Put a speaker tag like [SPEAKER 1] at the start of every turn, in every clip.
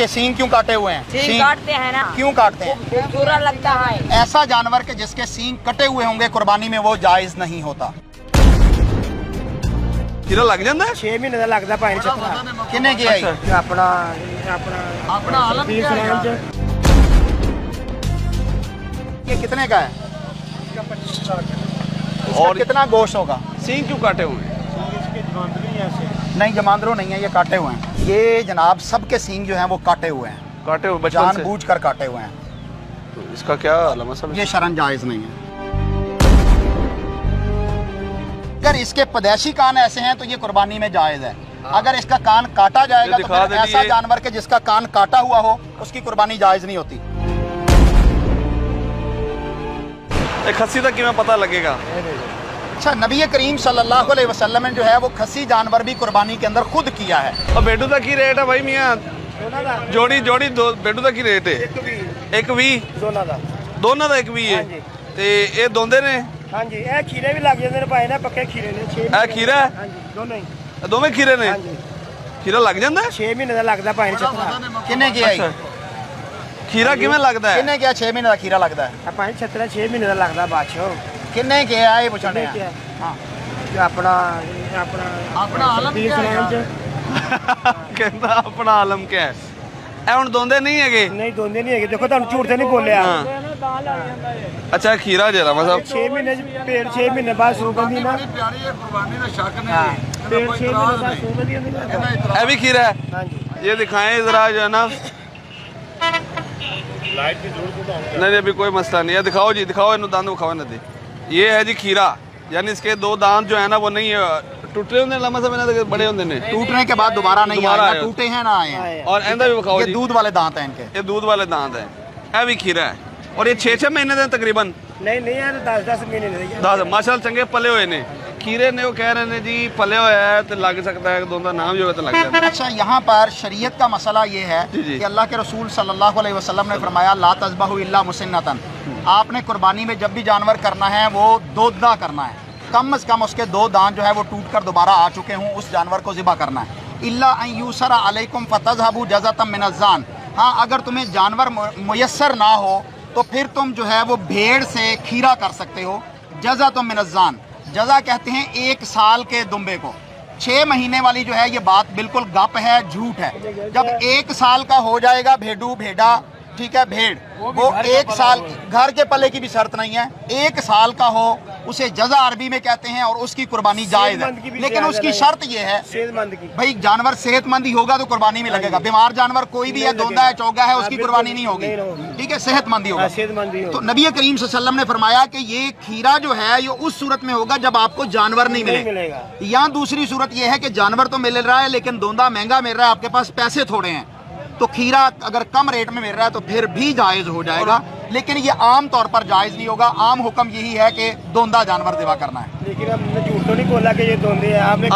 [SPEAKER 1] इसके सींग क्यों काटे हुए हैं?
[SPEAKER 2] सींग काटते हैं ना,
[SPEAKER 1] क्यों काटते हैं?
[SPEAKER 2] खूबसूरत लगता है।
[SPEAKER 1] ऐसा जानवर के जिसके सींग कटे हुए होंगे कुर्बानी में वो जायज नहीं होता।
[SPEAKER 3] हीरा लग जाता है
[SPEAKER 4] 6 महीने का लगता पानी छतरा
[SPEAKER 1] किन्ने किया ही?
[SPEAKER 4] अपना
[SPEAKER 1] अपना आलम क्या है? ये कितने का है? और
[SPEAKER 3] और
[SPEAKER 1] कितना गोश्त होगा?
[SPEAKER 3] सींग क्यों काटे हुए हैं?
[SPEAKER 1] नहीं, जमांदरू नहीं है, ये काटे हुए हैं। ये जनाब सबके सींग जो हैं वो काटे हुए हैं,
[SPEAKER 3] काटे हुए बचपन से?
[SPEAKER 1] जानबूझ कर काटे हुए हैं।
[SPEAKER 3] तो इसका क्या मसला?
[SPEAKER 1] ये शरन जायज नहीं है। अगर इसके पैदाइशी कान ऐसे हैं तो ये कुर्बानी में जायज है। अगर इसका कान काटा जाएगा तो फिर ऐसा जानवर के जिसका कान काटा हुआ हो उसकी कुर्बानी जायज नहीं होती।
[SPEAKER 3] खस्सी तक किमें पता लगेगा?
[SPEAKER 1] अच्छा, नबी करीम सल्लल्लाहु अलैहि वसल्लम ने जो है वो खस्सी जानवर भी कुर्बानी के अंदर खुद किया है।
[SPEAKER 3] और बेडू तक की रेट है भाई मियाँ? जोड़ी जोड़ी दो बेडू तक की रेट है? एक भी दोनों का एक भी है। ते ये दोंदे ने?
[SPEAKER 4] हाँ जी, ये खीरे भी लग जाते हैं भाई ना, पक्के खीरे ने। 6
[SPEAKER 3] ए खीरा है?
[SPEAKER 4] हाँ जी, दोनों ही।
[SPEAKER 3] दोवें खीरे ने? खीरा लग जाता है?
[SPEAKER 4] 6 महीने का लगता पानी छतरा।
[SPEAKER 1] किन्ने किया ही?
[SPEAKER 3] खीरा किमें लगता है?
[SPEAKER 1] किन्ने किया 6 महीने का खीरा लगता है?
[SPEAKER 4] पानी छतरा 6 महीने का लगता बादशाह।
[SPEAKER 1] किन्ने किया ये पूछने
[SPEAKER 4] किन्ने
[SPEAKER 1] हैं? हाँ,
[SPEAKER 4] अपना
[SPEAKER 1] अपना आलम क्या है?
[SPEAKER 3] कहता अपना आलम क्या है? ए हुण दोंदे नहीं है?
[SPEAKER 4] नहीं दोंदे नहीं है, देखो तुम झूठ तो नहीं बोले।
[SPEAKER 3] अच्छा खीरा जरा मतलब
[SPEAKER 4] 6 महीने पेड़ 6 महीने बाद सूख गई ना। पेड़ 6 महीने बाद सूख गई।
[SPEAKER 3] ये भी खीरा है?
[SPEAKER 4] हाँ जी,
[SPEAKER 3] ये दिखाएं जरा जो है ना। नहीं अभी कोई मसला नहीं है। दिखाओ जी, दिखाओ इन दांत दिखाओ ना दे। ये है जी खीरा, यानी इसके 2 दांत जो है ना वो नहीं है, टूटे होंगे लम्बा समय बड़े होंगे ने।
[SPEAKER 1] टूटने के बाद दोबारा नहीं
[SPEAKER 3] दोबारा
[SPEAKER 1] आए,
[SPEAKER 3] आए।
[SPEAKER 1] टूटे हैं ना आए हैं।
[SPEAKER 3] और एंदा भी दिखाओ
[SPEAKER 1] ये
[SPEAKER 3] जी,
[SPEAKER 1] दूध वाले दांत हैं इनके।
[SPEAKER 3] ये दूध वाले दांत हैं। ये भी खीरा है और ये 6-6 महीने दे तकरीबन।
[SPEAKER 4] नहीं यार 10 महीने नहीं।
[SPEAKER 3] 10 माशाल्लाह चंगे पले हुए ने खीरे ने। वो कह रहे ने जी पले होया है तो लग सकता है, दोनों नाम जो है तो लग जाता है।
[SPEAKER 1] अच्छा, यहाँ पर शरीयत का मसला ये है
[SPEAKER 3] जी, जी।
[SPEAKER 1] कि अल्लाह के रसूल सल्लल्लाहु अलैहि वसल्लम ने फरमाया ला तज़बहु इल्ला मुसिन्नतन। आपने कुर्बानी में जब भी जानवर करना है वो दोदा करना है, कम से कम उसके 2 दांत जो है वो टूट कर दोबारा आ चुके हों, उस जानवर को ज़िबा करना है। इल्ला अन यूसरा अलैकुम फतज़हबू जज़अतम मिनज़्ज़ान। हाँ, अगर तुम्हें जानवर मुयस्सर ना हो तो फिर तुम जो है वो भेड़ से खीरा कर सकते हो। जज़अतम मिनज़्ज़ान, जज़ा कहते हैं 1 साल के दुम्बे को। 6 महीने वाली जो है ये बात बिल्कुल गप है, झूठ है। जब 1 साल का हो जाएगा भेड़ू भेड़ा, ठीक है, भेड़ वो 1 साल, घर के पले की भी शर्त नहीं है, 1 साल का हो उसे जज़ा अरबी में कहते हैं और उसकी कुर्बानी जायज़ है। लेकिन उसकी शर्त ये है
[SPEAKER 4] सेहतमंद की,
[SPEAKER 1] भाई जानवर सेहतमंद ही होगा तो कुर्बानी में लगेगा। बीमार जानवर कोई भी है, दोंदा है, चौगा है, उसकी कुर्बानी नहीं होगी, ठीक है, सेहतमंद ही होगा।
[SPEAKER 4] सेहतमंद ही हो।
[SPEAKER 1] तो नबी करीम सल्लल्लाहु अलैहि वसल्लम ने फरमाया कि ये खीरा जो है ये उस सूरत में होगा जब आपको जानवर नहीं मिलेगा। या दूसरी सूरत ये है कि जानवर तो मिल रहा है लेकिन दोंदा महंगा मिल रहा है, आपके पास पैसे थोड़े हैं, तो खीरा अगर कम रेट में मिल रहा है तो फिर भी जायज़ हो जाएगा। लेकिन ये आम तौर पर जायज़ नहीं होगा। आम हुक्म यही है कि दोंदा जानवर ज़िबा करना है।
[SPEAKER 4] लेकिन हमने झूठ तो नहीं बोला कि ये दोंदे हैं। आपने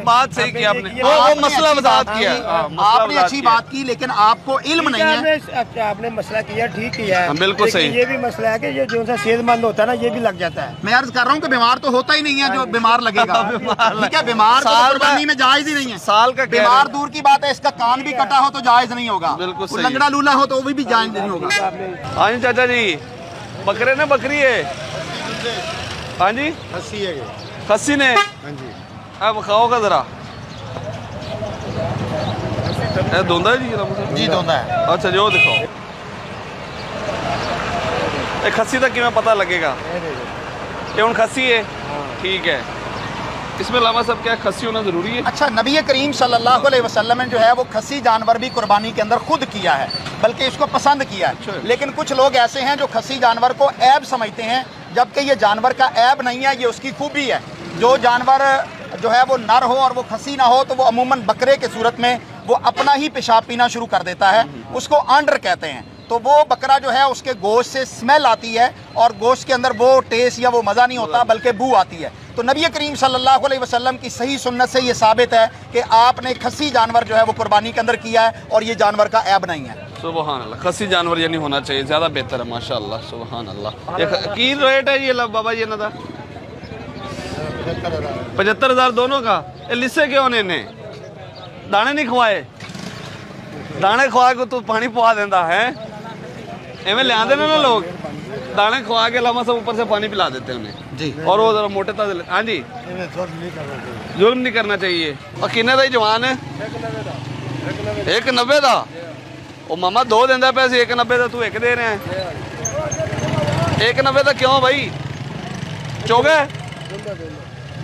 [SPEAKER 3] बात सही की आपने,
[SPEAKER 4] वो
[SPEAKER 3] मसला वजाहत किया।
[SPEAKER 1] आपने अच्छी बात की लेकिन आपको इल्म नहीं है।
[SPEAKER 4] आपने मसला किया, ठीक किया है,
[SPEAKER 3] बिल्कुल सही।
[SPEAKER 4] ये भी मसला है कि ये जो सा सेहतमंद होता है ना ये भी लग जाता है।
[SPEAKER 1] मैं अर्ज कर रहा हूँ कि बीमार तो होता ही नहीं है जो बीमार लगेगा, ठीक है, बीमार तो कुर्बानी में जायज़ ही नहीं है।
[SPEAKER 3] साल का
[SPEAKER 1] बीमार दूर की बात है, इसका कान भी कटा हो तो जायज़ नहीं होगा,
[SPEAKER 3] बिल्कुल सही।
[SPEAKER 1] लंगड़ा लूला हो तो वो भी जायज़ नहीं होगा।
[SPEAKER 3] हाँ जी चाचा जी, बकरे ने बकरी है? हाँ जी, खस्सी ने। अब खाओ का जरा दोंदा है
[SPEAKER 1] जी, दोंदा है।
[SPEAKER 3] अच्छा जो दिखाओ एक खस्सी तक किमें पता लगेगा? ये हुण खस्सी है, ठीक है। इसमें अलावा सब क्या खस्सी होना जरूरी है? अच्छा,
[SPEAKER 1] नबी करीम सल्लल्लाहु अलैहि वसल्लम ने जो है वो खस्सी जानवर भी कुर्बानी के अंदर खुद किया है, बल्कि इसको पसंद किया है। लेकिन कुछ लोग ऐसे हैं जो खस्सी जानवर को ऐब समझते हैं, जबकि ये जानवर का ऐब नहीं है, ये उसकी खूबी है। जो जानवर जो है वो नर हो और वो खस्सी ना हो तो वो अमूमन बकरे के सूरत में वो अपना ही पेशाब पीना शुरू कर देता है, उसको आंडर कहते हैं। तो वो बकरा जो है उसके गोश्त से स्मेल आती है और गोश्त के अंदर वो टेस्ट या वो मज़ा नहीं होता बल्कि बू आती है। तो नबी करीम सल्लल्लाहु अलैहि वसल्लम की सही सुन्नत से ये साबित है कि आपने खस्सी जानवर जो है वो कुर्बानी के अंदर किया है और ये जानवर का ऐब नहीं है।
[SPEAKER 3] सुभान अल्लाह, खस्सी जानवर यानी होना चाहिए, ज़्यादा बेहतर है माशाअल्लाह, सुभान अल्लाह। ये की रेट है ये बाबा ये ना था? 75,000 दोनों का। लिस्से क्यों ने दाने नहीं खवाए? दाने खुआ के तू पानी पुआ देंदा है एवं ले आते ना लोग दाने खुआ के लामा सब ऊपर से पानी पिला देते हैं उन्हें
[SPEAKER 1] जी
[SPEAKER 3] और वो जरा मोटे ताजे हाँ जी जुल्म नहीं करना चाहिए और किन्ने दा जवान है 190 दा ओ मामा 2 देंदा पैसे 190 दा तू 1 दे रहे हैं 190 दा क्यों भाई चोगा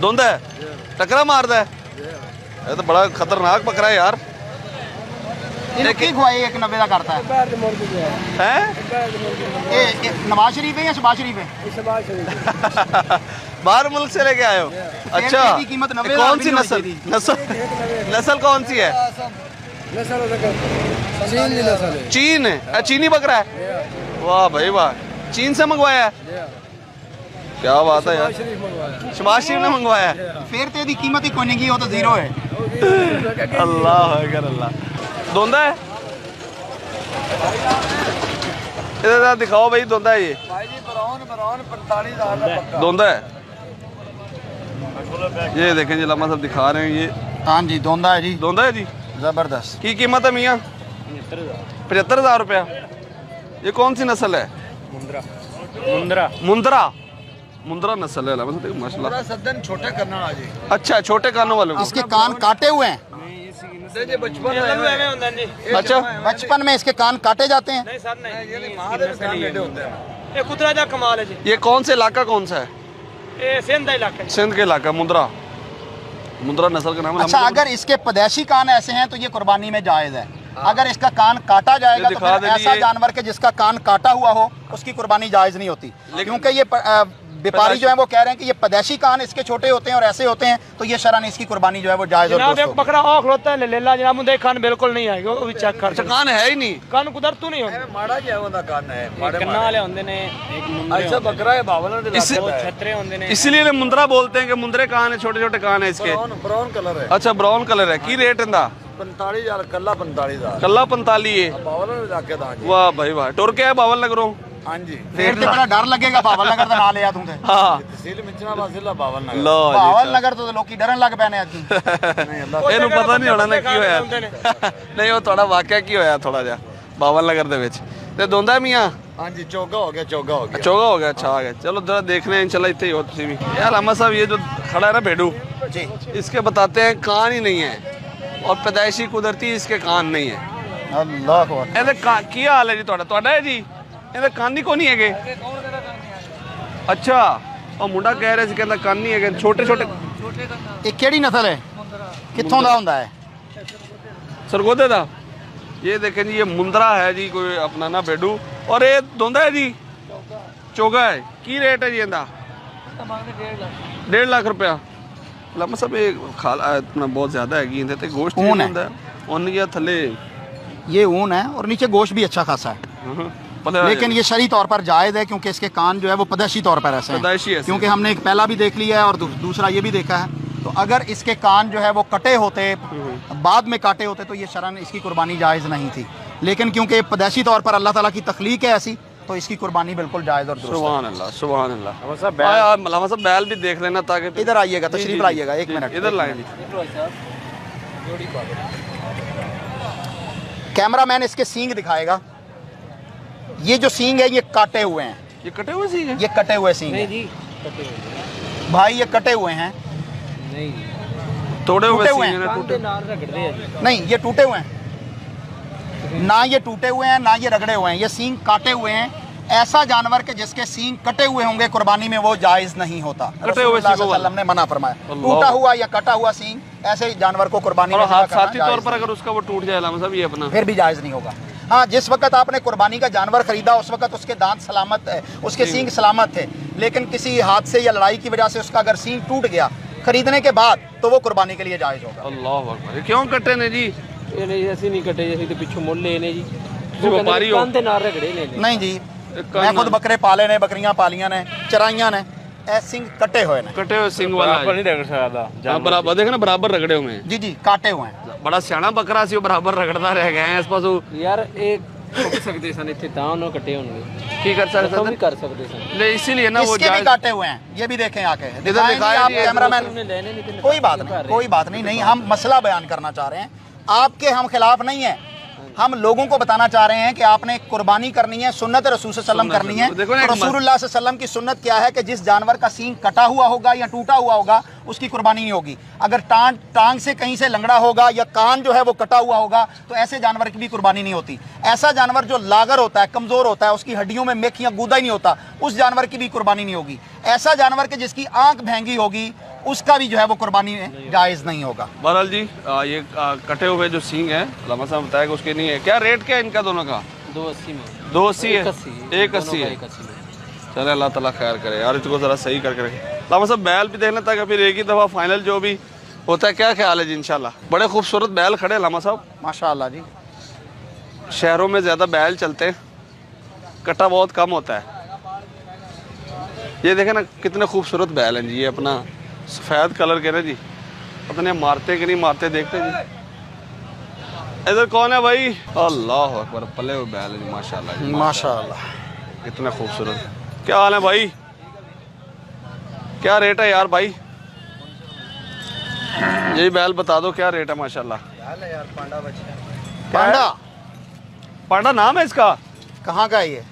[SPEAKER 3] धुंद है टकरा मारदा है ये तो बड़ा खतरनाक बकरा है यार
[SPEAKER 1] ये की खुआई 190 का करता है
[SPEAKER 3] हैं
[SPEAKER 1] ये नवाज शरीफ है या शहबाज शरीफ है
[SPEAKER 3] बाहर मुल्क से लेके आए हो अच्छा
[SPEAKER 1] की कीमत 90
[SPEAKER 3] कौन सी नस्ल नस्ल कौन सी है चीन है चीनी बकरा है वाह भाई वाह चीन से मंगवाया है क्या बात है यार शहबाज शरीफ ने मंगवाया है
[SPEAKER 1] फिर तो इसकी कीमत ही कोई नहीं की वो तो जीरो है
[SPEAKER 3] अल्लाह अकबर अल्लाह धोंदा है इधर दिखाओ भाई धोंदा है ये धोंदा है ये देखें जी लामा साहब दिखा रहे हैं ये
[SPEAKER 1] हाँ जी धोंदा है जी
[SPEAKER 3] धोंदा है जी
[SPEAKER 1] जबरदस्त
[SPEAKER 3] की कीमत है मियाँ 75,000 रुपया ये कौन सी नस्ल है मुंद्रा मुंद्रा नस्ल है लामा साहब माशाल्लाह
[SPEAKER 4] छोटा करना आ जाए
[SPEAKER 3] अच्छा छोटे कानों वालों को
[SPEAKER 1] इसके कान काटे हुए हैं
[SPEAKER 3] अच्छा
[SPEAKER 1] बचपन में इसके कान काटे जाते हैं
[SPEAKER 2] कमाल है जी
[SPEAKER 3] ये कौन से इलाका कौन सा है
[SPEAKER 2] ये सिंध का इलाका है
[SPEAKER 3] सिंध के इलाका मुंद्रा मुंद्रा नस्ल का नाम है
[SPEAKER 1] अच्छा अगर इसके पैदाइशी कान ऐसे हैं तो ये कुर्बानी में जायज है अगर इसका कान काटा जाएगा तो
[SPEAKER 3] दिखा
[SPEAKER 1] फिर
[SPEAKER 3] दे
[SPEAKER 1] ऐसा
[SPEAKER 3] ये।
[SPEAKER 1] जानवर के जिसका कान काटा हुआ हो उसकी कुर्बानी जायज नहीं होती क्योंकि ये व्यापारी जो है वो कह रहे हैं कि ये पैदाइशी कान इसके छोटे होते हैं और ऐसे होते हैं तो ये शरन इसकी कुर्बानी जो है वो जायज और
[SPEAKER 2] जनाब
[SPEAKER 1] दुरुस्त
[SPEAKER 2] एक
[SPEAKER 1] होगी।
[SPEAKER 2] बकरा और खलोता है ले ला जनाब मुंडे खान बिल्कुल नहीं आएगा वो भी चेक कर
[SPEAKER 3] अच्छा कान है ही नहीं
[SPEAKER 2] कान कुदर तू नहीं होगा
[SPEAKER 4] माड़ा क्या होता कान है
[SPEAKER 2] कन्ना वाले होंदे ने एक मुंडे
[SPEAKER 4] अच्छा बकरा है बावल
[SPEAKER 2] छतरे होंदे ने
[SPEAKER 3] इसलिए ने मुंद्रा बोलते हैं कि मुंद्रे कान है छोटे छोटे कान है इसके
[SPEAKER 4] ब्राउन कलर है
[SPEAKER 3] अच्छा ब्राउन कलर है की रेट इंदा
[SPEAKER 4] 45,000 कल्ला 45,000
[SPEAKER 3] कल्ला 45 है
[SPEAKER 4] बावल इलाके दा जी
[SPEAKER 3] वाह भाई वाह टुर के है बावल नगरों
[SPEAKER 4] हां जी
[SPEAKER 1] फिर तो बड़ा डर लगेगा बावल नगर का नाम लिया तुमने
[SPEAKER 3] हाँ
[SPEAKER 4] तहसील मिचना बाजिला बावल नगर
[SPEAKER 3] लो
[SPEAKER 1] बावल नगर तो लोग डरन लग पैने आज
[SPEAKER 4] नहीं अल्लाह
[SPEAKER 3] ਇਹਨੂੰ ਪਤਾ ਨਹੀਂ ਹੋਣਾ ਨਾ ਕੀ ਹੋਇਆ ਨਹੀਂ ਉਹ ਤੁਹਾਡਾ ਵਾਕਿਆ ਕੀ ਹੋਇਆ ਥੋੜਾ ਜਿਹਾ ਬਾਵਲ ਨਗਰ ਦੇ ਵਿੱਚ ਤੇ ਦੋਂਦਾ ਮੀਆਂ
[SPEAKER 4] हां जी चौगा हो गया
[SPEAKER 3] चौगा हो गया अच्छा आ गया चलो जरा देखने हैं इंशाल्लाह इतने ही हो तुसी भी यार अहमद साहब ये जो खड़ा है ना भेड़ू
[SPEAKER 1] जी
[SPEAKER 3] इसके बताते हैं कान ही नहीं है और पैदाइशी कुदरती इसके कान नहीं है
[SPEAKER 1] अल्लाह को
[SPEAKER 3] ਇਹਦੇ ਕੀ ਹਾਲ ਹੈ ਜੀ ਤੁਹਾਡਾ ਹੈ ਜੀ ਇਹਦੇ ਕੰਨ ਹੀ ਕੋ ਨਹੀਂ ਹੈਗੇ ਅੱਛਾ ਉਹ ਮੁੰਡਾ ਕਹਿ ਰਿਹਾ ਸੀ ਕਹਿੰਦਾ ਕੰਨ ਨਹੀਂ ਹੈਗੇ ਛੋਟੇ ਛੋਟੇ
[SPEAKER 1] ਇਹ ਕਿਹੜੀ ਨਸਲ ਹੈ ਕਿੱਥੋਂ ਦਾ ਹੁੰਦਾ ਹੈ
[SPEAKER 3] सरगोदे दा ये देखें जी ये मुंद्रा है जी कोई अपना ना बेडू और ये धोंदा है जी चोगा है की रेट है जी इंदा 1.5 लाख रुपया लम्मा सब ये खाला इतना बहुत ज़्यादा है कि इनते गोश्त
[SPEAKER 1] ऊन है।
[SPEAKER 3] है उन या थले
[SPEAKER 1] ये ऊन है और नीचे गोश्त भी अच्छा खासा है लेकिन ये शरई तौर पर जायज़ है क्योंकि इसके कान जो है वो पैदाइशी तौर पर ऐसे
[SPEAKER 3] पैदाइशी
[SPEAKER 1] हैं
[SPEAKER 3] ऐसे
[SPEAKER 1] क्योंकि हमने एक पहला भी देख लिया है और दूसरा ये भी देखा है तो अगर इसके कान जो है वो कटे होते बाद में काटे होते तो ये शरन इसकी कुर्बानी जायज़ नहीं थी लेकिन क्योंकि पैदाइशी तौर पर अल्लाह ताला की तख्लीक है ऐसी तो इसकी कुर्बानी बिल्कुल जायज़ और दुरुस्त है।
[SPEAKER 3] सुभान अल्लाह सुभान अल्लाह लम्मा सब बैल भी देख लेना ताकि
[SPEAKER 1] इधर आइएगा तशरीफ लाइएगा एक मिनट
[SPEAKER 3] इधर लाएं जी
[SPEAKER 1] कैमरामैन इसके सींग दिखाएगा ये जो सींग है ये काटे हुए हैं
[SPEAKER 3] ये कटे हुए सी
[SPEAKER 1] ये कटे हुए सींग हैं भाई ये कटे हुए हैं
[SPEAKER 3] तोड़े हुए
[SPEAKER 1] टूटे हुए
[SPEAKER 3] सींग
[SPEAKER 1] हैं।
[SPEAKER 3] हैं, टूटे
[SPEAKER 1] नहीं ये टूटे हुए हैं ना ये टूटे हुए हैं ना ये रगड़े हुए हैं ये सींग काटे हुए हैं ऐसा जानवर के जिसके सींग कटे हुए होंगे कुर्बानी में वो जायज़ नहीं होता
[SPEAKER 3] कटे हुए
[SPEAKER 1] रसूलुल्लाह
[SPEAKER 3] सींगों
[SPEAKER 1] सल्लल्लाहु अलैहि वसल्लम ने मना फरमाया
[SPEAKER 3] अल्लाह।
[SPEAKER 1] टूटा हुआ या कटा हुआ सींग ऐसे जानवर को कुर्बानी
[SPEAKER 3] और
[SPEAKER 1] में ज़िबा
[SPEAKER 3] हाथ
[SPEAKER 1] करना
[SPEAKER 3] साथी तौर
[SPEAKER 1] जायज़
[SPEAKER 3] पर अगर उसका वो टूट जाए लम्मा साहब ये अपना
[SPEAKER 1] फिर भी जायज़ नहीं होगा हाँ जिस वक्त आपने कुर्बानी का जानवर खरीदा उस वक्त उसके दांत सलामत है उसके सींग सलामत थे लेकिन किसी हादसे या लड़ाई की वजह से उसका अगर सींग टूट गया खरीदने के बाद तो वो कुर्बानी के लिए जायज़ होगा
[SPEAKER 3] अल्लाह अकबर ये क्यों कटे ने जी
[SPEAKER 2] ਇਹ ਨਹੀਂ ਅਸੀਂ ਨਹੀਂ ਕੱਟੇ ਅਸੀਂ ਤੇ ਪਿੱਛੋਂ ਮੁੱਲ ਲਏ ਨੇ ਜੀ
[SPEAKER 3] ਤੁਸੀਂ ਵਪਾਰੀ ਹੋ
[SPEAKER 2] ਕੰਨ ਦੇ ਨਾਲ ਰਗੜੇ ਨੇ
[SPEAKER 1] नहीं जी मैं खुद बकरे पाले ने बकरियां पालियां ने चराइयां ने ऐ सिंग कटे हुए ने
[SPEAKER 3] कटे हुए सिंग वाला है।
[SPEAKER 2] ਰਗੜ ਸਕਦਾ
[SPEAKER 3] हाँ, बराबर देखे ना बराबर रगड़े हुए हैं
[SPEAKER 1] जी जी काटे हुए हैं
[SPEAKER 3] बड़ा सियाना बकरा सी वो बराबर रगड़ता रह गए हैं इस पासों
[SPEAKER 2] ਯਾਰ ਇਹ ਕੱਟ ਸਕਦੇ ਸਨ ਇੱਥੇ ਤਾਂ ਉਹਨਾਂ ਕੱਟੇ ਹੋਣਗੇ
[SPEAKER 3] की कर सकते
[SPEAKER 2] ਉਹ ਵੀ
[SPEAKER 3] थे
[SPEAKER 2] ਕਰ ਸਕਦੇ ਸਨ
[SPEAKER 3] ले इसीलिए ना वो
[SPEAKER 1] इसके भी
[SPEAKER 3] जायज
[SPEAKER 1] काटे हुए हैं ये भी देखें आके
[SPEAKER 3] इधर
[SPEAKER 1] दिखाएं
[SPEAKER 3] दिखाएं
[SPEAKER 1] जी आप
[SPEAKER 3] जी,
[SPEAKER 1] कैमरामैन
[SPEAKER 2] ਉਹਨੇ ਲੈਣੇ ਨਹੀਂ ਤੇ
[SPEAKER 1] कोई बात नहीं हम मसला बयान करना चाह रहे हैं आपके हम खिलाफ नहीं है हम लोगों को बताना चाह रहे हैं कि आपने कुर्बानी करनी है, सुन्नत रसूल सल्लल्लाहु अलैहि वसल्लम करनी है।
[SPEAKER 3] देखो ना,
[SPEAKER 1] तो रसूलुल्लाह सल्लल्लाहु अलैहि वसल्लम की सुन्नत क्या है कि जिस जानवर का सींग कटा हुआ होगा या टूटा हुआ होगा उसकी कुर्बानी नहीं होगी। अगर टांग से कहीं से लंगड़ा होगा या कान जो है वो कटा हुआ होगा तो ऐसे जानवर की भी कुर्बानी नहीं होती। ऐसा जानवर जो लागर होता है, कमज़ोर होता है, उसकी हड्डियों में मेख या गूदा ही नहीं होता, उस जानवर की भी कुर्बानी नहीं होगी। ऐसा जानवर के जिसकी आंख भैंगी होगी उसका भी जो है वो कुर्बानी में जायज़ नहीं होगा।
[SPEAKER 3] बहरहाल जी ये कटे हुए जो सींग है अल्लामा साहब बताया कि उसके नहीं है। क्या रेट क्या है इनका दोनों का?
[SPEAKER 2] 280 में
[SPEAKER 3] 280 है,
[SPEAKER 2] 180
[SPEAKER 3] है। चले अल्लाह ताला खैर करे यार, इसको ज़रा सही करके रखे। अल्लामा साहब बैल भी देख लेता है फिर एक ही दफ़ा फाइनल जो भी होता है। क्या ख्याल है जी? इंशाल्लाह बड़े खूबसूरत बैल खड़े अल्लामा साहब,
[SPEAKER 1] माशाअल्लाह जी।
[SPEAKER 3] शहरों में ज़्यादा बैल चलते हैं, कटा बहुत कम होता है। ये देखें ना कितने खूबसूरत बैल हैं जी, ये अपना सफ़ेद कलर के ना जी, पता नहीं मारते कि नहीं मारते, देखते जी। इधर कौन है भाई? अल्लाह अकबर, पले हुए बैल है जी माशाल्लाह जी,
[SPEAKER 1] माशाअल्लाह
[SPEAKER 3] कितने खूबसूरत। क्या हाल है भाई? क्या रेट है यार भाई? यही बैल बता दो क्या रेट है माशाल्लाह।
[SPEAKER 1] पांडा
[SPEAKER 3] पांडा नाम है इसका?
[SPEAKER 1] कहाँ का है ये?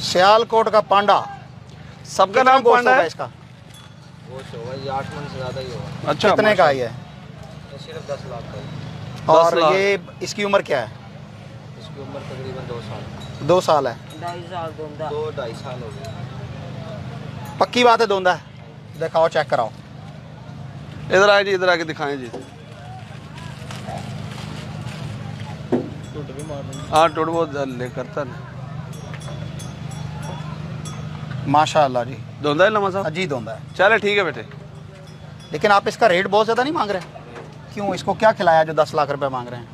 [SPEAKER 1] सियालकोट का पांडा।
[SPEAKER 3] सबका नाम
[SPEAKER 1] गोश्त
[SPEAKER 3] पांडा
[SPEAKER 1] होगा
[SPEAKER 3] है
[SPEAKER 1] इसका?
[SPEAKER 5] 8 मन से ज़्यादा ही होगा।
[SPEAKER 3] अच्छा,
[SPEAKER 1] कितने का है ये?
[SPEAKER 5] सिर्फ 10 लाख का ही।
[SPEAKER 1] और
[SPEAKER 3] 10 लाख।
[SPEAKER 1] ये इसकी उम्र क्या है?
[SPEAKER 5] इसकी उम्र तकरीबन 2 साल,
[SPEAKER 1] 2 साल है।
[SPEAKER 5] 2-2.5 साल हो गए।
[SPEAKER 1] पक्की बात है दोंदा है? दिखाओ, चेक कराओ।
[SPEAKER 3] इधर आए जी, इधर आके दिखाएं जी। हाँ टूट बहुत ले करता ना
[SPEAKER 1] माशाअल्लाह जी।
[SPEAKER 3] धोंदा है लम्हा साहब?
[SPEAKER 1] अजी दोंदा है।
[SPEAKER 3] चले ठीक है बेटे।
[SPEAKER 1] लेकिन आप इसका रेट बहुत ज़्यादा नहीं मांग रहे? क्यों, इसको क्या खिलाया जो 10 लाख रुपए मांग रहे हैं?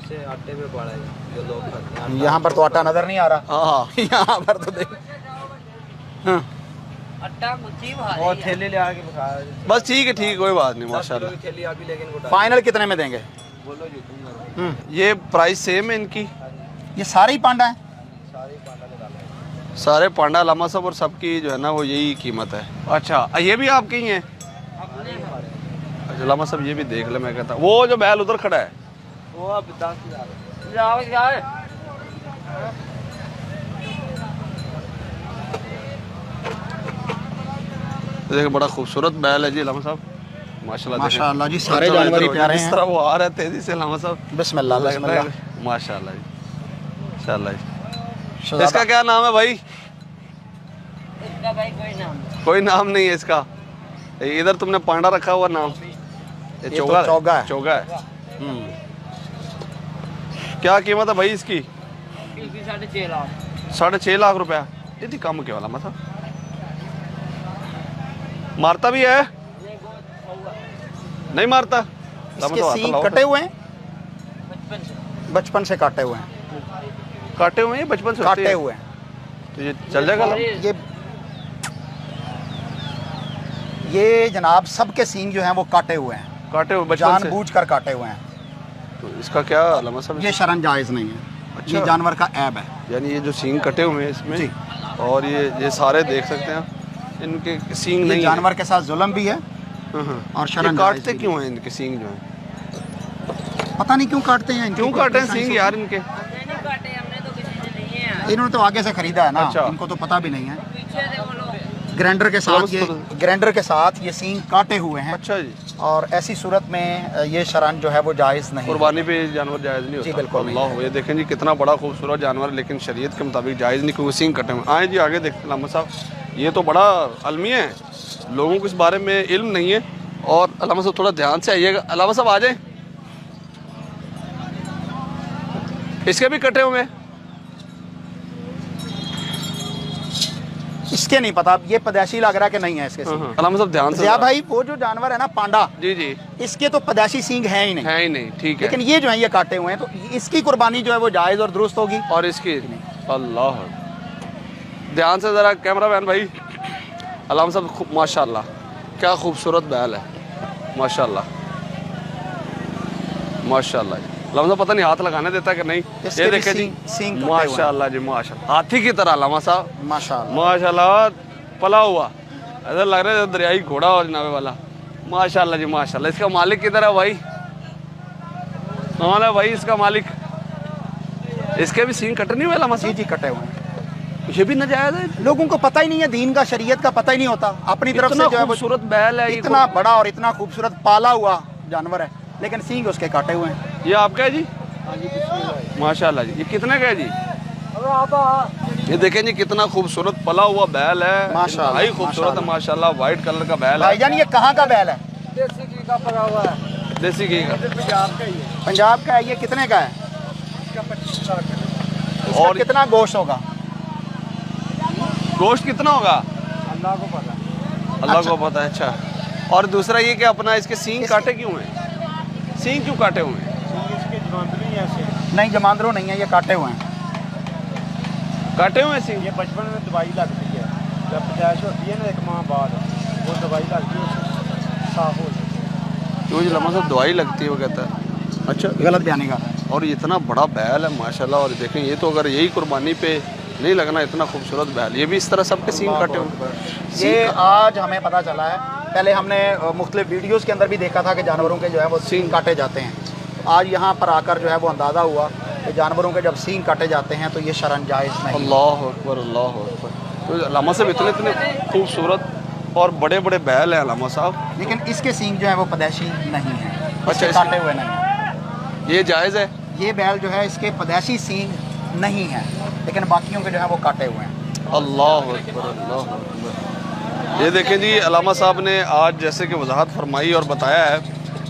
[SPEAKER 5] इसे आटे में पड़ा है जो लोग खाते हैं।
[SPEAKER 1] यहाँ पर तो आटा नज़र नहीं आ रहा।
[SPEAKER 3] हाँ
[SPEAKER 1] यहाँ पर तो देख। हाँ।
[SPEAKER 5] और थैली ले आके दिखा।
[SPEAKER 3] बस ठीक है, ठीक, कोई बात नहीं माशाल्लाह।
[SPEAKER 5] थैली अभी लेकिन को
[SPEAKER 1] फाइनल कितने में देंगे?
[SPEAKER 5] बोलो जी तुम।
[SPEAKER 3] ये प्राइस सेम है इनकी?
[SPEAKER 1] ये सारे ही पांडा हैं?
[SPEAKER 5] सारी पांडा निकाला है।
[SPEAKER 3] सारे पांडा लम्हा साहब और सबकी जो है ना वो यही कीमत है। अच्छा ये भी आपके ही हैं? अच्छा लम्हा साहब ये भी देख ले, मैं कहता वो जो बैल उधर खड़ा है
[SPEAKER 5] वो अब 10,000।
[SPEAKER 3] देखिए बड़ा खूबसूरत बैल है जी लम्हा साहब माशाल्लाह।
[SPEAKER 1] माशाअल्लाह जी, सारे जानवर ही प्यारे
[SPEAKER 3] इस
[SPEAKER 1] हैं।
[SPEAKER 3] तरह वो आ रहे हैं तेजी से लम्हा साहब।
[SPEAKER 1] बिस्मिल्लाह बिस्मिल्लाह।
[SPEAKER 3] माशाल्लाह जी, माशाल्लाह जी।
[SPEAKER 1] शहजादा।
[SPEAKER 3] इसका क्या नाम है भाई?
[SPEAKER 5] इसका भाई
[SPEAKER 3] कोई नाम नहीं है इसका। इधर तुमने पांडा रखा हुआ नाम, ये
[SPEAKER 1] तो
[SPEAKER 3] चोगा
[SPEAKER 1] चोगा है।
[SPEAKER 3] चोगा है। क्या कीमत है भाई इसकी?
[SPEAKER 5] 6.5 लाख।
[SPEAKER 3] 6.5 लाख रुपया। ये कम के वाला मतलब मारता भी है? नहीं मारता?
[SPEAKER 1] इसके सींग कटे हुए हैं? बचपन से काटे हुए हैं।
[SPEAKER 3] काटे हुए हैं बचपन से? होते
[SPEAKER 1] काटे
[SPEAKER 3] हैं?
[SPEAKER 1] हुए हैं।
[SPEAKER 3] तो ये चल जाएगा ना?
[SPEAKER 1] ये जनाब सबके सींग जो हैं वो काटे हुए हैं,
[SPEAKER 3] काटे हुए बचपन से?
[SPEAKER 1] जानबूझकर काटे हुए हैं।
[SPEAKER 3] तो इसका क्या लम्हा साहब?
[SPEAKER 1] ये शरन जायज़ नहीं है।
[SPEAKER 3] अच्छा।
[SPEAKER 1] ये जानवर का ऐब है।
[SPEAKER 3] यानी ये जो सींग कटे हुए हैं इसमें
[SPEAKER 1] जी।
[SPEAKER 3] और ये सारे देख सकते हैं इनके सींग
[SPEAKER 1] ये
[SPEAKER 3] नहीं
[SPEAKER 1] जानवर के साथ जुल्म भी है
[SPEAKER 3] है।
[SPEAKER 1] और
[SPEAKER 3] ये
[SPEAKER 1] शरन
[SPEAKER 3] काटते
[SPEAKER 1] जायज़ भी
[SPEAKER 3] क्यों हैं इनके सींग जो हैं?
[SPEAKER 1] है। पता नहीं क्यों काटते हैं। इनकी
[SPEAKER 3] क्यों
[SPEAKER 1] कोई
[SPEAKER 3] काटे हैं
[SPEAKER 1] साइंस
[SPEAKER 3] सींग यार इनके?
[SPEAKER 1] इन्होंने तो आगे से खरीदा है ना,
[SPEAKER 3] अच्छा।
[SPEAKER 1] इनको तो पता भी नहीं है। ग्राइंडर के साथ ये सींग काटे हुए हैं।
[SPEAKER 3] अच्छा जी।
[SPEAKER 1] और ऐसी सूरत में ये शरन जो है वो जायज़ नहीं है।
[SPEAKER 3] कुर्बानी पे जानवर जायज़ नहीं होता?
[SPEAKER 1] जी, बिल्कुल नहीं।
[SPEAKER 3] अल्लाह, ये देखें जी कितना बड़ा खूबसूरत जानवर, लेकिन शरीयत के मुताबिक जायज़ नहीं क्योंकि सींग कटे हुए। आए जी आगे देखते हैं लम्हा साहब, ये तो बड़ा अलमी है, लोगों को इस बारे में इल्म नहीं है। और अल्लामा साहब थोड़ा ध्यान से आइएगा। अल्लामा साहब आ जाए। इसके भी कटे हुए हैं?
[SPEAKER 1] इसके नहीं पता, ये पैदाइशी लग रहा है कि नहीं है इसके सींग।
[SPEAKER 3] अल्लामा साहब ध्यान से।
[SPEAKER 1] जिया भाई वो जो जानवर है ना पांडा,
[SPEAKER 3] जी जी,
[SPEAKER 1] इसके तो पैदाइशी सींग है ही नहीं।
[SPEAKER 3] है ही नहीं, ठीक है।
[SPEAKER 1] लेकिन ये जो है ये काटे हुए हैं, तो इसकी कुर्बानी जो है वो जायज़ और दुरुस्त होगी।
[SPEAKER 3] और इसकी अल्लाह, ध्यान से ज़रा कैमरा मैन भाई। अल्लामा साहब माशाल्लाह क्या खूबसूरत बैल है माशाल्लाह माशाल्लाह। अल्लामा साहब पता नहीं हाथ लगाने देता कि नहीं।
[SPEAKER 1] इसके
[SPEAKER 3] ये
[SPEAKER 1] भी
[SPEAKER 3] देखे जी
[SPEAKER 1] सींग कटे हुए हैं।
[SPEAKER 3] माशाल्लाह जी माशाल्लाह, हाथी की तरह अल्लामा साहब
[SPEAKER 1] माशाल्लाह।
[SPEAKER 3] माशाल्लाह पला हुआ, ऐसा लग रहा है दरियाई घोड़ा और जनाबे वाला। माशाल्लाह जी माशाल्लाह। इसका मालिक किधर है भाई? कौन है भाई इसका मालिक? इसके भी सींग कट नहीं हुए लामा
[SPEAKER 1] जी
[SPEAKER 3] साहब?
[SPEAKER 1] जी कटे हुए हैं।
[SPEAKER 3] ये भी नाजायज है?
[SPEAKER 1] लोगों को पता ही नहीं है, दीन का, शरीयत का पता ही नहीं होता। अपनी तरफ
[SPEAKER 3] इतना
[SPEAKER 1] से जो है वो
[SPEAKER 3] खूबसूरत बैल है ये,
[SPEAKER 1] इतना बड़ा और इतना खूबसूरत पाला हुआ जानवर है, लेकिन सींग उसके काटे हुए हैं।
[SPEAKER 3] ये आपका है जी? माशाल्लाह जी। ये कितने का है जी? ये देखें जी कितना खूबसूरत पला हुआ बैल है,
[SPEAKER 1] माशाल्लाह,
[SPEAKER 3] भाई खूबसूरत है माशाल्लाह। व्हाइट कलर का बैल है,
[SPEAKER 1] भाईजान ये कहाँ का बैल है?
[SPEAKER 5] देसी घी का पका हुआ है,
[SPEAKER 3] देसी घी का।
[SPEAKER 1] पंजाब का है। ये कितने का है? इसका
[SPEAKER 3] और
[SPEAKER 1] कितना गोश्त होगा?
[SPEAKER 3] गोश्त कितना होगा?
[SPEAKER 5] अल्लाह को पता।
[SPEAKER 3] अल्लाह को पता है। अच्छा, और दूसरा ये कि अपना इसके सींग काटे क्यों हैं? सींग क्यों काटे हुए हैं?
[SPEAKER 1] नहीं, जमांदरू नहीं है, ये काटे हुए हैं।
[SPEAKER 3] काटे हुए हैं सींग?
[SPEAKER 4] ये बचपन में दवाई लगती है, जब पैदाइश होती है ना 1 माह बाद, वो दवाई लगती है, उससे साफ हो जाती है।
[SPEAKER 3] जो जो लम्हा साहब दवाई लगती है वो कहता है। अच्छा,
[SPEAKER 1] गलत बयानी कर रहा है।
[SPEAKER 3] और ये इतना बड़ा बैल है माशाल्लाह। और देखें ये तो अगर यही कुर्बानी पे नहीं लगना, इतना खूबसूरत बैल, ये भी इस तरह सबके सींग काटे हुए।
[SPEAKER 1] ये आज हमें पता चला है, पहले हमने मुख्तलिफ वीडियोस के अंदर भी देखा था कि जानवरों के जो है वो सींग काटे जाते हैं। आज यहाँ पर आकर जो है वो अंदाज़ा हुआ कि जानवरों के जब सींग काटे जाते हैं तो ये शरन जायज़ नहीं।
[SPEAKER 3] अल्लाह अकबर, अल्लाह अकबर। तो अल्लामा साहब इतने इतने खूबसूरत और बड़े बड़े बैल हैं अल्लामा साहब,
[SPEAKER 1] लेकिन इसके सींग जो है वो पैदाइशी नहीं है,
[SPEAKER 3] अच्छा,
[SPEAKER 1] इसके
[SPEAKER 3] इसके-
[SPEAKER 1] काटे हुए नहीं है।
[SPEAKER 3] ये जायज़ है?
[SPEAKER 1] ये बैल जो है इसके पैदाइशी सींग नहीं है, लेकिन बाकियों के जो है वो काटे हुए हैं।
[SPEAKER 3] अल्लाह अकबर, अल्लाह अकबर। ये देखें जी अल्लामा साहब ने आज जैसे कि वजाहत फरमाई और बताया है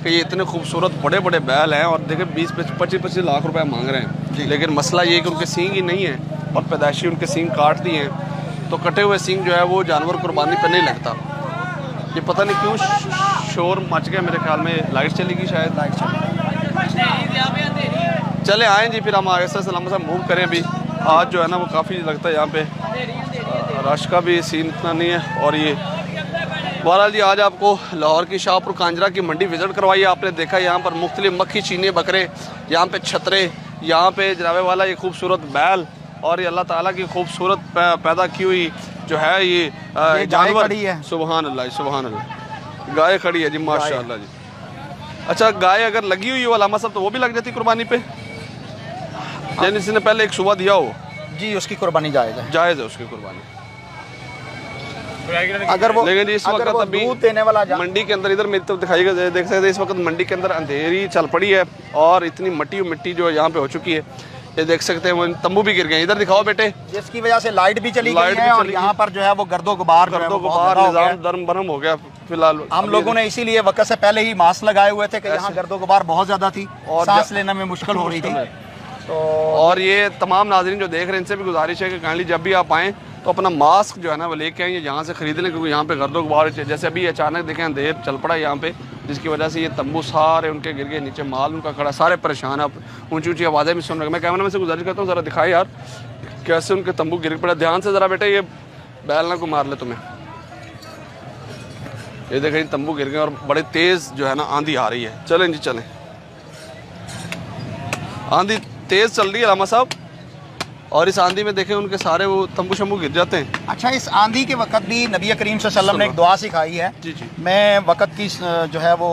[SPEAKER 3] कि ये इतने खूबसूरत बड़े बड़े बैल हैं और देखें 20-25 लाख रुपए मांग रहे हैं, लेकिन मसला ये है कि उनके सींग ही नहीं है और पैदाइशी उनके सींग काट दिए हैं, तो कटे हुए सींग जो है वो जानवर कुर्बानी पर नहीं लगता। ये पता नहीं क्यों शोर मच गया, मेरे ख्याल में लाइट चलेगी शायद।
[SPEAKER 1] लाइट चल
[SPEAKER 3] चले आएँ जी, फिर हम आगे से अल्लामा साहब मूव करें। अभी आज जो है ना वो काफ़ी लगता है यहाँ पे रश का भी सीन इतना नहीं है। और ये बहरहाल जी आज आपको लाहौर की शाहपुर कांजरा की मंडी विज़िट करवाई है। आपने देखा यहाँ पर मुख्तलिफ मक्खी चीने बकरे, यहाँ पे छतरे, यहाँ पे जनाबे वाला ये खूबसूरत बैल, और ये अल्लाह ताला की खूबसूरत पैदा की हुई जो है ये
[SPEAKER 1] गाय
[SPEAKER 3] जानवर।
[SPEAKER 1] खड़ी है।
[SPEAKER 3] सुबहान अल्लाह, सुबहान अल्लाह। गाय खड़ी है जी माशाअल्लाह जी। अच्छा, गाय अगर लगी हुई हो अल्लामा साहब तो वो भी लग जाती कुर्बानी पे? यानी इसने पहले एक सुबह दिया हो?
[SPEAKER 1] जी, उसकी कुर्बानी जायज़ है।
[SPEAKER 3] जायज़ है उसकी कुर्बानी।
[SPEAKER 1] अगर वो
[SPEAKER 3] लेकिन इस
[SPEAKER 1] अगर
[SPEAKER 3] वक्त
[SPEAKER 1] वो
[SPEAKER 3] अभी
[SPEAKER 1] दूध देने वाला
[SPEAKER 3] मंडी के अंदर, इधर मेरी तरफ दिखाइएगा, देख सकते हैं इस वक्त मंडी के अंदर अंधेरी चल पड़ी है और इतनी मिट्टी जो यहाँ पे हो चुकी है, ये देख सकते हैं। वो तंबू भी गिर गए, इधर दिखाओ बेटे,
[SPEAKER 1] जिसकी वजह से लाइट भी चली गई
[SPEAKER 3] लाइट भी
[SPEAKER 1] है और
[SPEAKER 3] चली
[SPEAKER 1] यहाँ पर जो है वो गर्दो गुबार जो है वो बहुत
[SPEAKER 3] बाहर
[SPEAKER 1] ज़्यादा हो गया है।
[SPEAKER 3] निज़ाम दरम बरम हो गया फिलहाल।
[SPEAKER 1] हम लोगों ने इसीलिए वक्त से पहले ही मास्क लगाए हुए थे कि यहाँ गर्दो गुबार बहुत ज़्यादा थी और सांस लेने में मुश्किल हो रही थी। तो
[SPEAKER 3] और ये तमाम नाज़रीन जो देख रहे हैं इनसे भी गुजारिश है कि काइंडली जब भी आप आएँ तो अपना मास्क जो है ना वो लेके आएँ, यहाँ से ख़रीद लें, क्योंकि यहाँ पे गर्दो गुबार जैसे अभी अचानक देखें अंधेर चल पड़ा है यहाँ पे, जिसकी वजह से ये तंबू सारे उनके गिर गए, नीचे माल उनका खड़ा, सारे परेशान। आप ऊंची ऊंची आवाज़ें भी सुन रहे हैं। मैं कैमरा में से गुजारिश करता हूँ ज़रा दिखाए यार कैसे उनके तंबू गिर पड़ा। ध्यान से ज़रा बेटे, ये बैल ना को मार ले तुम्हें। ये देखें तंबू गिर गए और बड़े तेज़ जो है ना आंधी आ रही है। चलें जी चलें, आंधी तेज़ चल रही है अल्लामा साहब, और इस आंधी में देखें उनके सारे वो तंबू शंबू गिर जाते हैं।
[SPEAKER 1] अच्छा, इस आंधी के वक्त भी नबी करीम सल्लल्लाहु अलैहि वसल्लम ने एक दुआ सिखाई है।
[SPEAKER 3] जी जी
[SPEAKER 1] मैं वक्त की जो है वो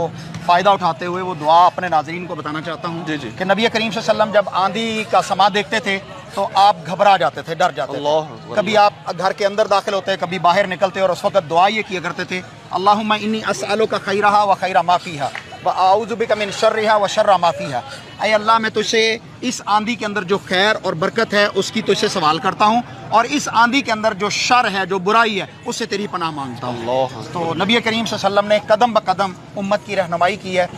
[SPEAKER 1] फ़ायदा उठाते हुए वो दुआ अपने नाज़रीन को बताना चाहता हूँ
[SPEAKER 3] जी जी।
[SPEAKER 1] कि नबी करीम सल्लल्लाहु अलैहि वसल्लम जब आंधी का समा देखते थे तो आप घबरा जाते थे, डर जाते
[SPEAKER 3] अल्लाह
[SPEAKER 1] थे।
[SPEAKER 3] अकबर।
[SPEAKER 1] कभी आप घर के अंदर दाखिल होते, कभी बाहर निकलते, और उस वक्त दुआ ये किया करते थे, अल्लाहुम्मा इन्नी अस्अलुका खैरहा व खैरा मा फीहा व आऊज़ु बिका मिन शर्रिहा व शर्रा मा फीहा। ऐ अल्लाह, मैं तुझसे इस आंधी के अंदर जो खैर और बरकत है उसकी तुझसे सवाल करता हूँ, और इस आंधी के अंदर जो शर है, जो बुराई है, उससे तेरी पनाह मांगता हूँ।
[SPEAKER 3] अल्लाह
[SPEAKER 1] तो नबी करीम सल्लल्लाहु अलैहि वसल्लम ने कदम ब कदम उम्मत की रहनुमाई की है।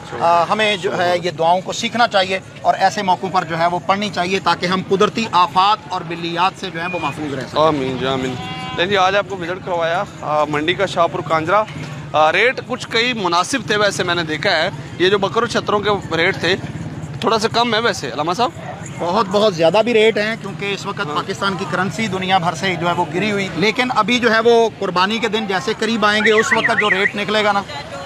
[SPEAKER 1] हमें जो है ये दुआओं को सीखना चाहिए और ऐसे मौक़ों पर जो है वो पढ़नी चाहिए ताकि हम कुदरती आफात और बिल्लियात से जो है वो महफूज रह सकें।
[SPEAKER 3] आमीन जी आमीन। लेकिन आज आपको विजिट करवाया मंडी का शाहपुर कांजरा। रेट कुछ कई मुनासिब थे वैसे, मैंने देखा है ये जो बकरों छतरों के रेट थे थोड़ा सा कम है वैसे अल्लामा साहब।
[SPEAKER 1] बहुत ज़्यादा भी रेट हैं क्योंकि इस वक्त पाकिस्तान की करेंसी दुनिया भर से जो है वो गिरी हुई, लेकिन अभी जो है वो कुर्बानी के दिन जैसे करीब आएंगे उस वक्त जो रेट निकलेगा ना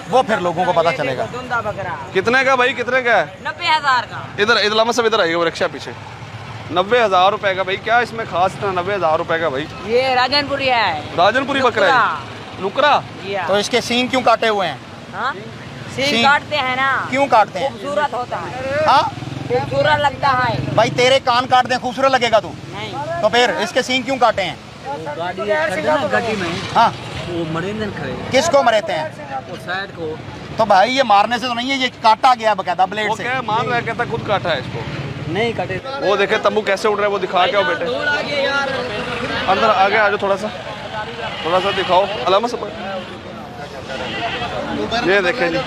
[SPEAKER 1] वो फिर लोगों को पता चलेगा।
[SPEAKER 5] धुंधा बकरा
[SPEAKER 3] कितने का भाई, कितने का है?
[SPEAKER 5] 90,000 का।
[SPEAKER 3] इधर अल्लामा साहब इधर आइए, वो रिक्शा पीछे। 90,000 रुपए का भाई, क्या इसमें खास इतना 90,000 रुपए का भाई?
[SPEAKER 5] ये राजनपुरी है,
[SPEAKER 3] राजनपुरी बकरा है, नुकरा।
[SPEAKER 1] तो इसके सींग क्यों काटे हुए हैं?
[SPEAKER 5] हाँ?
[SPEAKER 1] सींग
[SPEAKER 5] सींग काटते हैं ना,
[SPEAKER 1] क्यों काटते हैं?
[SPEAKER 5] खूबसूरत होता है।
[SPEAKER 1] हाँ,
[SPEAKER 5] खूबसूरत लगता है।
[SPEAKER 1] भाई तेरे कान काट दें खूबसूरत लगेगा तू?
[SPEAKER 5] नहीं,
[SPEAKER 1] तो फिर इसके सींग क्यों काटे हैं?
[SPEAKER 5] गाड़ी गड्डी में
[SPEAKER 1] हाँ,
[SPEAKER 5] वो मरीजन खड़े,
[SPEAKER 1] किसको मरेते हैं?
[SPEAKER 5] वो साइड को
[SPEAKER 1] तो भाई ये मारने से तो नहीं है, ये काटा गया बकायदा ब्लेड
[SPEAKER 3] वो
[SPEAKER 1] से।
[SPEAKER 3] क्या है, मार रहा है, कहता खुद काटा है इसको।
[SPEAKER 5] नहीं कटे।
[SPEAKER 3] वो देखे तंबू कैसे उड़ रहा है, वो दिखा के आओ बेटे। अंदर आगे आ जाओ, थोड़ा सा दिखाओ। अलामा सब ये देखें जी,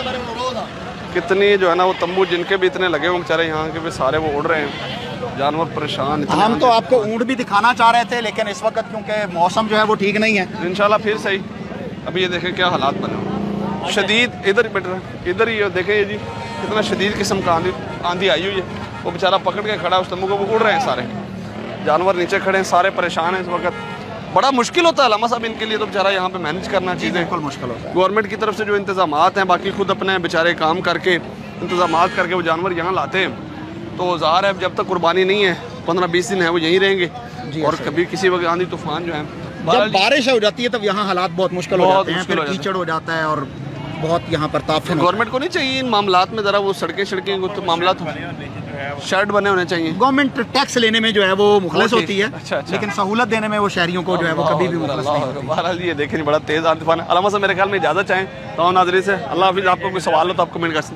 [SPEAKER 3] कितनी जो है ना वो तंबू जिनके भी इतने लगे हुए बेचारे यहाँ के भी सारे वो उड़ रहे हैं, जानवर परेशान इतने।
[SPEAKER 1] हम तो आपको ऊँट भी दिखाना चाह रहे थे, लेकिन इस वक्त क्योंकि मौसम जो है वो ठीक नहीं है।
[SPEAKER 3] इंशाल्लाह फिर सही। अभी ये देखें क्या हालात बने हुए, शदीद। इधर बेटा इधर ही देखें ये जी, कितना शदीद किस्म का आंधी आई हुई है। वो बेचारा पकड़ के खड़ा है उस तंबू को, वो उड़ रहे हैं सारे जानवर, नीचे खड़े हैं, सारे परेशान हैं इस वक्त। बड़ा मुश्किल होता है अलामा साहब इनके लिए तो बेचारा यहाँ पे मैनेज करना चीज़ें
[SPEAKER 1] बिल्कुल मुश्किल होता है।
[SPEAKER 3] गवर्नमेंट की तरफ से जो इंतजामात हैं, बाकी खुद अपने बेचारे काम करके इंतजामात करके वो जानवर यहाँ लाते हैं। तो ज़ाहिर है जब तक कुर्बानी नहीं है, 15-20 दिन है वो यहीं रहेंगे। और कभी किसी वक्त आंधी तूफान जो है,
[SPEAKER 1] जब बारिश हो जाती है तब यहाँ हालात बहुत मुश्किल हो
[SPEAKER 3] बहुत
[SPEAKER 1] जाते हैं,
[SPEAKER 3] मुश्किल
[SPEAKER 1] फिर
[SPEAKER 3] हो जाता है।
[SPEAKER 1] कीचड़ हो जाता है और बहुत यहाँ पर ताफन।
[SPEAKER 3] गवर्नमेंट को नहीं चाहिए इन मामलात में ज़रा वो सड़कें तो मामला शर्ट बने होने चाहिए।
[SPEAKER 1] गवर्नमेंट टैक्स लेने में जो है वो मुखलस
[SPEAKER 3] वो
[SPEAKER 1] होती है,
[SPEAKER 3] अच्छा।
[SPEAKER 1] लेकिन सहूलत देने में वो शहरियों को जो है वो कभी भी मुखलस नहीं होती।
[SPEAKER 3] बहरहाल ये देखें बड़ा तेज़ आंधी तूफान है। अलामा साहब मेरे ख्याल में इजाज़त चाहें तो नाज़रीन से। अल्लाह हाफिज़। आपको कोई सवाल हो तो आप कमेंट कर सकते हैं।